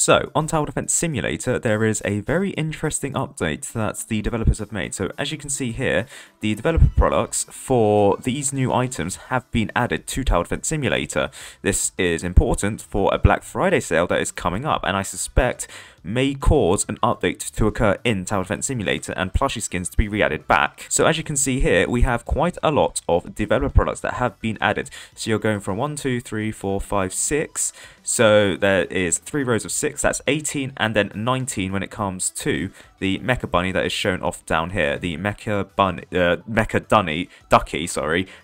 So, on Tower Defense Simulator, there is a very interesting update that the developers have made. So, as you can see here, the developer products for these new items have been added to Tower Defense Simulator. This is important for a Black Friday sale that is coming up, and I suspect may cause an update to occur in Tower Defense Simulator and plushie skins to be re-added back. So as you can see here, we have quite a lot of developer products that have been added. So you're going from 1, 2, 3, 4, 5, 6. So there is 3 rows of 6, that's 18, and then 19 when it comes to the Mecha Bunny that is shown off down here. The Ducky,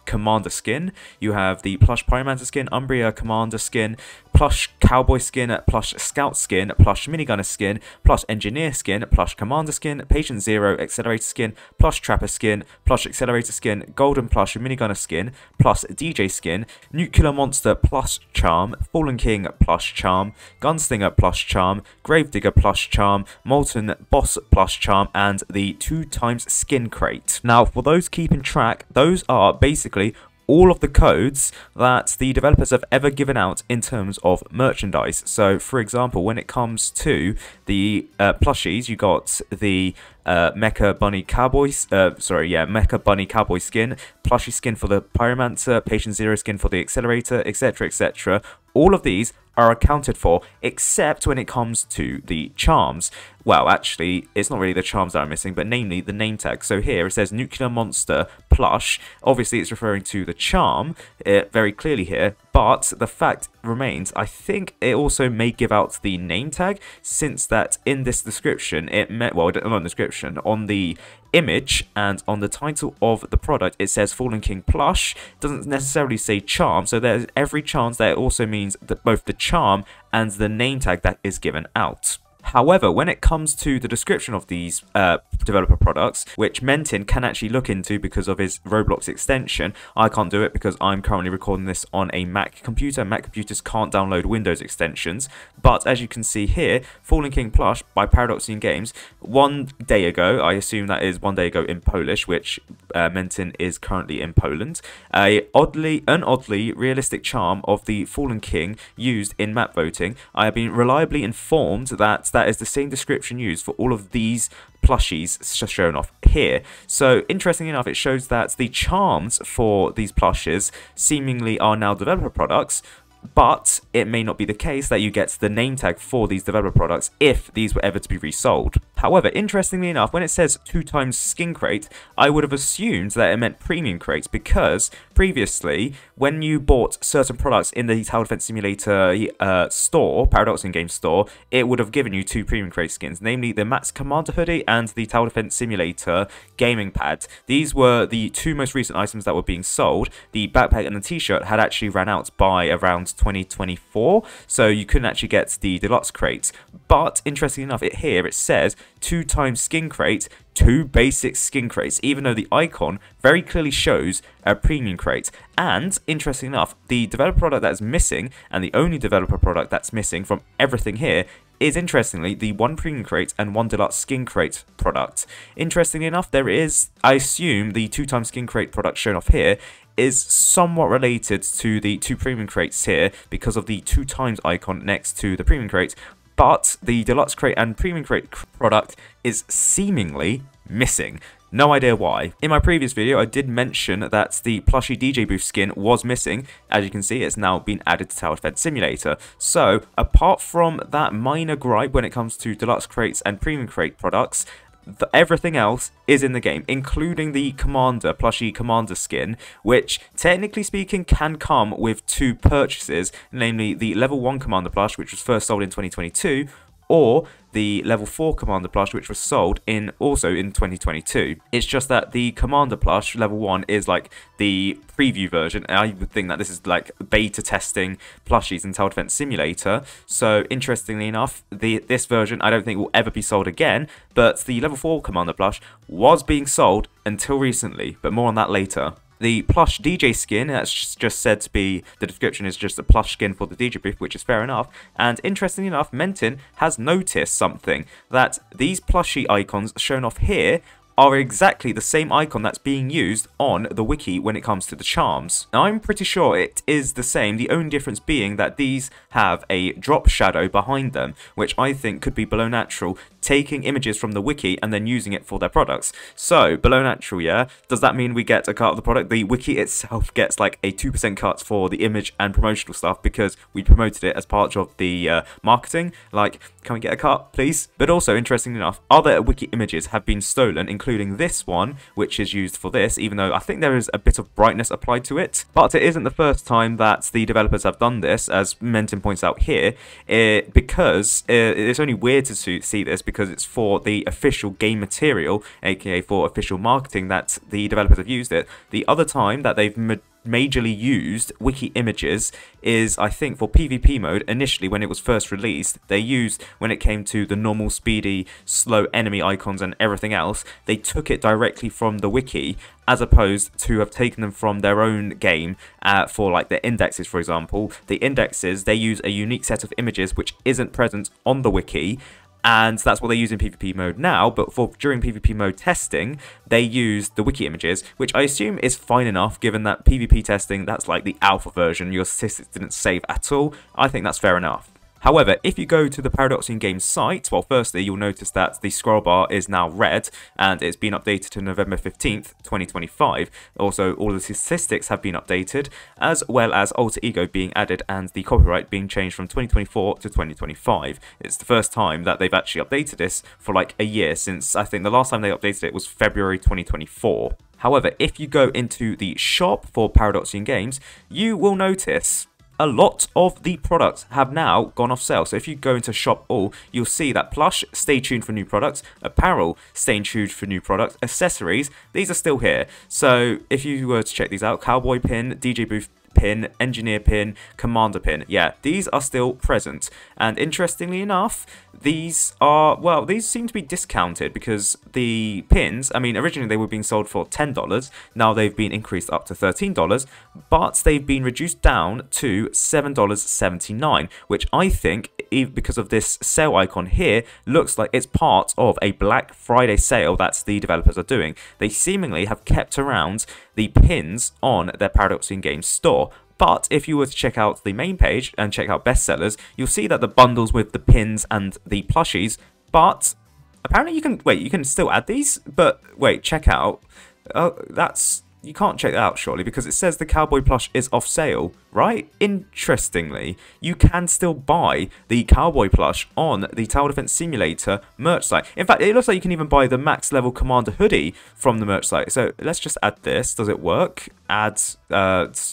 Commander skin. You have the plush Pyromancer skin, Umbria Commander skin, plush Cowboy skin, plush Scout skin, plush Minigunner skin, plush Engineer skin, plush Commander skin, Patient Zero Accelerator skin, plush Trapper skin, plush Accelerator skin, Golden plush Minigunner skin, plus DJ skin, Nuclear Monster plush charm, Fallen King plush charm, Gunslinger plush charm, Gravedigger plush charm, Molten Boss plush charm, and the 2x skin crate. Now, for those keeping track, those are basically all of the codes that the developers have ever given out in terms of merchandise. So, for example, when it comes to the plushies, you got the Mecha Bunny Cowboy skin, plushie skin for the Pyromancer, Patient Zero skin for the Accelerator, etc, etc. All of these are accounted for, except when it comes to the charms. Well, actually, it's not really the charms that are missing, but namely the name tag. So here it says Nuclear Monster plush. Obviously, it's referring to the charm very clearly here, but the fact remains, I think it also may give out the name tag, since that in this description, on the image and on the title of the product, it says Fallen King plush. It doesn't necessarily say charm, so there's every chance that it also means that both the charm and the name tag that is given out. However, when it comes to the description of these developer products, which Mentin can actually look into because of his Roblox extension, I can't do it because I'm currently recording this on a Mac computer. Mac computers can't download Windows extensions. But as you can see here, Fallen King plush by Paradoxum Games, 1 day ago, I assume that is 1 day ago in Polish, which Mentin is currently in Poland, an oddly realistic charm of the Fallen King used in map voting. I have been reliably informed that that is the same description used for all of these plushies shown off here. So interestingly enough, it shows that the charms for these plushes seemingly are now developer products, but it may not be the case that you get the name tag for these developer products if these were ever to be resold. However, interestingly enough, when it says 2x skin crate, I would have assumed that it meant premium crates, because previously, when you bought certain products in the Tower Defense Simulator store, Paradoxum Games store, it would have given you 2 premium crate skins, namely the Max Commander hoodie and the Tower Defense Simulator gaming pad. These were the 2 most recent items that were being sold. The backpack and the t-shirt had actually ran out by around 2024, so you couldn't actually get the deluxe crates. But interestingly enough, here it says 2x skin crate, 2 basic skin crates, even though the icon very clearly shows a premium crate. And interestingly enough, the developer product that's missing, and the only developer product that's missing from everything here, is interestingly the 1 premium crate and 1 deluxe skin crate product. Interestingly enough, there is, I assume, the 2x skin crate product shown off here is somewhat related to the 2 premium crates here because of the 2x icon next to the premium crate, but the deluxe crate and premium crate product is seemingly missing. No idea why. In my previous video, I did mention that the plushie DJ booth skin was missing. As you can see, it's now been added to Tower Defense Simulator. So, apart from that minor gripe when it comes to deluxe crates and premium crate products, everything else is in the game, including the plushie Commander skin, which technically speaking can come with 2 purchases, namely the level 1 Commander plush, which was first sold in 2022, or the level 4 Commander plush, which was sold also in 2022. It's just that the Commander plush level 1 is like the preview version, and I would think that this is like beta testing plushies in Tower Defense Simulator. So interestingly enough, this version I don't think will ever be sold again, but the level 4 Commander plush was being sold until recently, but more on that later. The plush DJ skin, that's just said to be, the description is just a plush skin for the DJ booth, which is fair enough. And interestingly enough, Mentin has noticed something, that these plushie icons shown off here are exactly the same icon that's being used on the wiki when it comes to the charms. Now, I'm pretty sure it is the same, the only difference being that these have a drop shadow behind them, which I think could be Below Natural taking images from the wiki and then using it for their products. So, Below Natural, yeah? Does that mean we get a cut of the product? The wiki itself gets like a 2% cut for the image and promotional stuff because we promoted it as part of the marketing. Like, can we get a cut, please? But also, interestingly enough, other wiki images have been stolen, including this one, which is used for this, even though I think there is a bit of brightness applied to it. But it isn't the first time that the developers have done this, as Menton points out here, because it's only weird to see this because it's for the official game material, aka for official marketing, that the developers have used it. The other time that they've majorly used wiki images is, I think, for PvP mode. Initially, when it was first released, they used, when it came to the normal, speedy, slow enemy icons and everything else, they took it directly from the wiki, as opposed to have taken them from their own game for like their indexes, for example. The indexes, they use a unique set of images which isn't present on the wiki, and that's what they use in PvP mode now, but during PvP mode testing, they use the wiki images, which I assume is fine enough, given that PvP testing, that's like the alpha version, your statistics didn't save at all. I think that's fair enough. However, if you go to the Paradoxum Games site, well, firstly, you'll notice that the scroll bar is now red, and it's been updated to November 15th, 2025. Also, all the statistics have been updated, as well as Alter Ego being added and the copyright being changed from 2024 to 2025. It's the first time that they've actually updated this for like a year, since I think the last time they updated it was February 2024. However, if you go into the shop for Paradoxum Games, you will notice a lot of the products have now gone off sale. So if you go into shop all, you'll see that plush, stay tuned for new products, apparel, stay tuned for new products, accessories, these are still here. So if you were to check these out, cowboy pin, DJ booth pin, engineer pin, commander pin, yeah, these are still present. And interestingly enough, these are, well, these seem to be discounted because the pins, I mean, originally they were being sold for $10, now they've been increased up to $13, but they've been reduced down to $7.79, which I think, because of this sale icon here, looks like it's part of a Black Friday sale that the developers are doing. They seemingly have kept around the pins on their Paradoxum Games store. But if you were to check out the main page and check out bestsellers, you'll see that the bundles with the pins and the plushies, but apparently you can, wait, you can still add these? But wait, check out, oh, that's, you can't check that out surely because it says the cowboy plush is off sale, right? Interestingly, you can still buy the cowboy plush on the Tower Defense Simulator merch site. In fact, it looks like you can even buy the max level commander hoodie from the merch site. So let's just add this. Does it work? Add, let's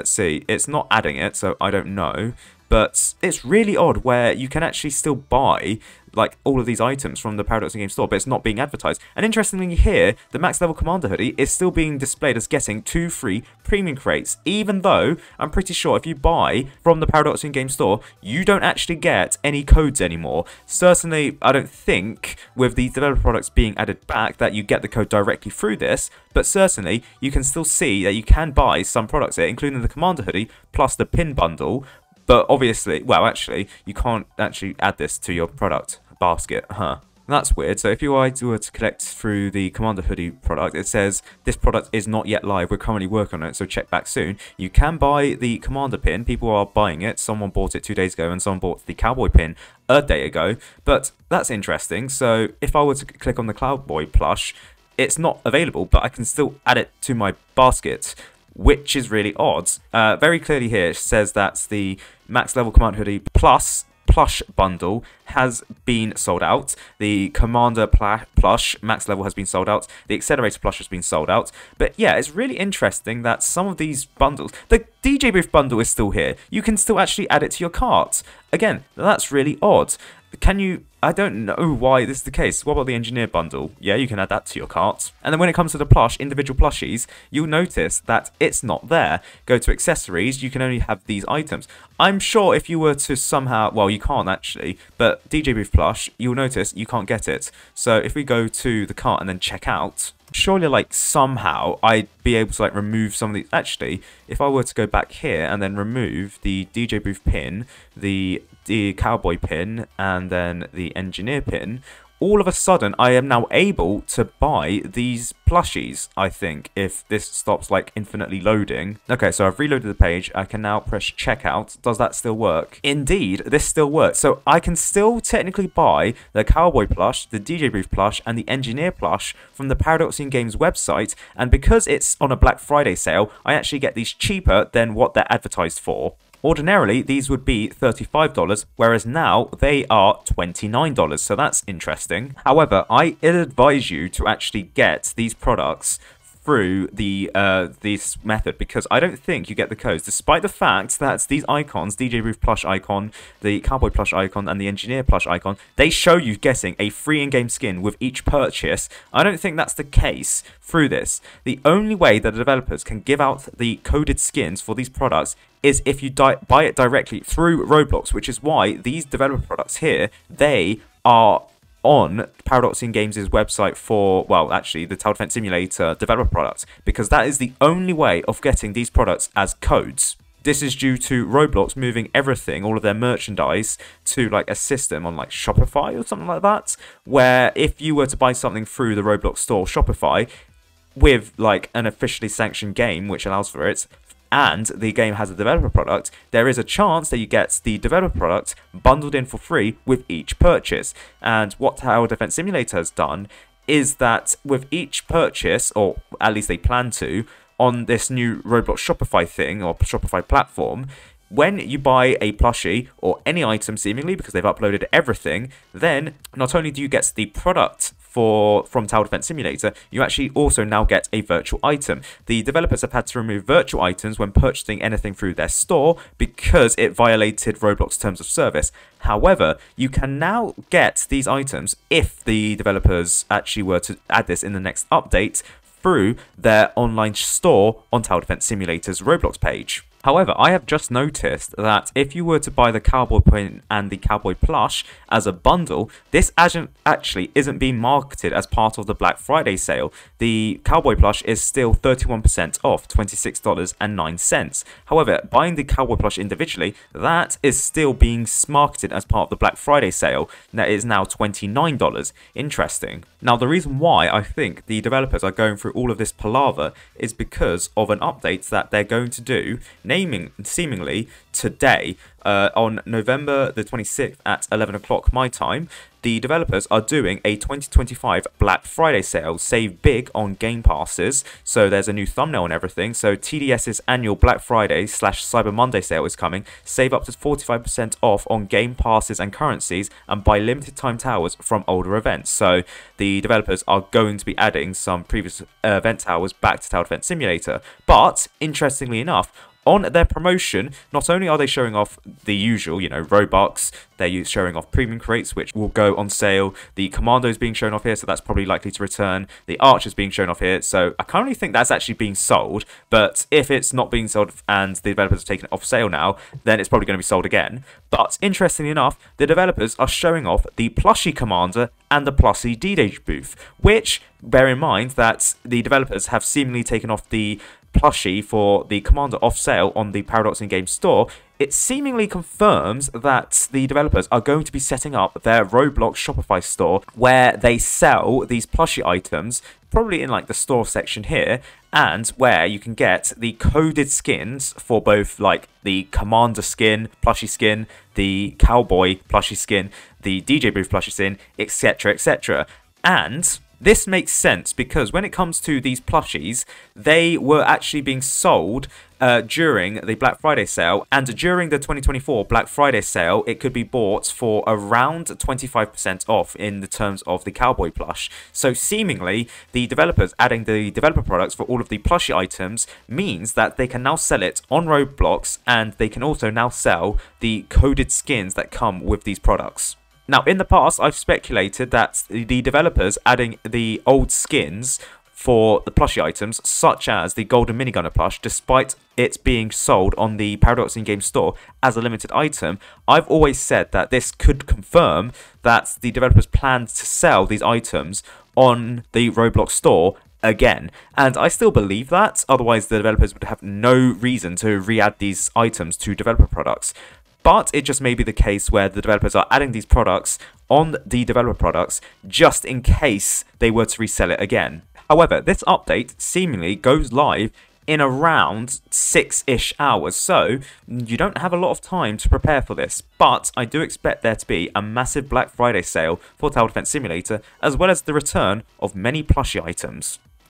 see. It's not adding it, so I don't know. But it's really odd where you can actually still buy like all of these items from the Paradoxum Games store, but it's not being advertised. And interestingly here, the max level commander hoodie is still being displayed as getting 2 free premium crates, even though I'm pretty sure if you buy from the Paradoxum Games store, you don't actually get any codes anymore. Certainly, I don't think with the developer products being added back that you get the code directly through this, but certainly you can still see that you can buy some products here, including the commander hoodie plus the pin bundle. But obviously, well, actually, you can't actually add this to your product basket, huh? That's weird. So if you were to collect through the Commander Hoodie product, it says this product is not yet live. We're currently working on it, so check back soon. You can buy the Commander pin. People are buying it. Someone bought it 2 days ago, and someone bought the Cowboy pin a day ago. But that's interesting. So if I were to click on the Cowboy plush, it's not available, but I can still add it to my basket, which is really odd. Very clearly here it says that the max level Commander Hoodie plus plush bundle has been sold out. The Commander plush max level has been sold out. The Accelerator plush has been sold out. But yeah, it's really interesting that some of these bundles, the DJ booth bundle is still here. You can still actually add it to your cart. Again, that's really odd. Can you, I don't know why this is the case. What about the engineer bundle? Yeah, you can add that to your cart. And then when it comes to the plush, individual plushies, you'll notice that it's not there. Go to accessories, you can only have these items. I'm sure if you were to somehow, well, you can't actually, but DJ Booth plush, you'll notice you can't get it. So if we go to the cart and then check out, surely like somehow I'd be able to like remove some of these. Actually, if I were to go back here and then remove the DJ Booth pin, the cowboy pin, and then the engineer pin, all of a sudden I am now able to buy these plushies, I think, if this stops like infinitely loading. Okay, so I've reloaded the page. I can now press checkout. Does that still work? Indeed, this still works. So I can still technically buy the Cowboy plush, the DJ Booth plush, and the Engineer plush from the Paradoxum Games website, and because it's on a Black Friday sale, I actually get these cheaper than what they're advertised for. Ordinarily, these would be $35, whereas now they are $29, so that's interesting. However, I advise you to actually get these products through this method, because I don't think you get the codes, despite the fact that these icons, DJ Booth plush icon, the Cowboy plush icon, and the Engineer plush icon, they show you getting a free in-game skin with each purchase. I don't think that's the case through this. The only way that the developers can give out the coded skins for these products is if you buy it directly through Roblox, which is why these developer products here, they are on Paradoxum Games' website for, well, actually, the Tower Defense Simulator developer products, because that is the only way of getting these products as codes. This is due to Roblox moving everything, all of their merchandise, to like a system on like Shopify or something like that, where if you were to buy something through the Roblox store Shopify with like an officially sanctioned game, which allows for it, and the game has a developer product, there is a chance that you get the developer product bundled in for free with each purchase. And what Tower Defense Simulator has done is that with each purchase, or at least they plan to, on this new Roblox Shopify thing, or Shopify platform, when you buy a plushie or any item seemingly, because they've uploaded everything, then not only do you get the product from Tower Defense Simulator, you actually also now get a virtual item. The developers have had to remove virtual items when purchasing anything through their store because it violated Roblox terms of service. However, you can now get these items if the developers actually were to add this in the next update through their online store on Tower Defense Simulator's Roblox page. However, I have just noticed that if you were to buy the Cowboy pin and the Cowboy plush as a bundle, this actually isn't being marketed as part of the Black Friday sale. The Cowboy plush is still 31% off, $26.09. However, buying the Cowboy plush individually, that is still being marketed as part of the Black Friday sale. That is now $29. Interesting. Now, the reason why I think the developers are going through all of this palaver is because of an update that they're going to do, seemingly today, on November the 26th at 11 o'clock my time. The developers are doing a 2025 Black Friday sale, save big on game passes. So there's a new thumbnail and everything. So TDS's annual Black Friday / Cyber Monday sale is coming. Save up to 45% off on game passes and currencies, and buy limited time towers from older events. So the developers are going to be adding some previous event towers back to Tower Defense Simulator. But interestingly enough, on their promotion, not only are they showing off the usual, ROBUX, they're showing off premium crates, which will go on sale. The Commandos being shown off here, so that's probably likely to return. The Archers being shown off here, so I currently think that's actually being sold. But if it's not being sold and the developers have taken it off sale now, then it's probably going to be sold again. But interestingly enough, the developers are showing off the plushie Commander and the plushie DJ Booth, which, bear in mind that the developers have seemingly taken off the plushie for the Commander off sale on the Paradoxum Games store. It seemingly confirms that the developers are going to be setting up their Roblox Shopify store, where they sell these plushie items, probably in like the store section here, and where you can get the coded skins for both like the Commander skin, plushie skin, the Cowboy plushie skin, the DJ Booth plushie skin, etc, etc. And this makes sense because when it comes to these plushies, they were actually being sold during the Black Friday sale, and during the 2024 Black Friday sale, it could be bought for around 25% off in the terms of the Cowboy plush. So seemingly, the developers adding the developer products for all of the plushie items means that they can now sell it on Roblox, and they can also now sell the coded skins that come with these products. Now, in the past, I've speculated that the developers adding the old skins for the plushie items, such as the Golden Minigunner plush, despite it being sold on the Paradoxum Games store as a limited item, I've always said that this could confirm that the developers planned to sell these items on the Roblox store again. And I still believe that, otherwise the developers would have no reason to re-add these items to developer products. But it just may be the case where the developers are adding these products on the developer products just in case they were to resell it again. However, this update seemingly goes live in around 6-ish hours, so you don't have a lot of time to prepare for this, but I do expect there to be a massive Black Friday sale for Tower Defense Simulator, as well as the return of many plushie items.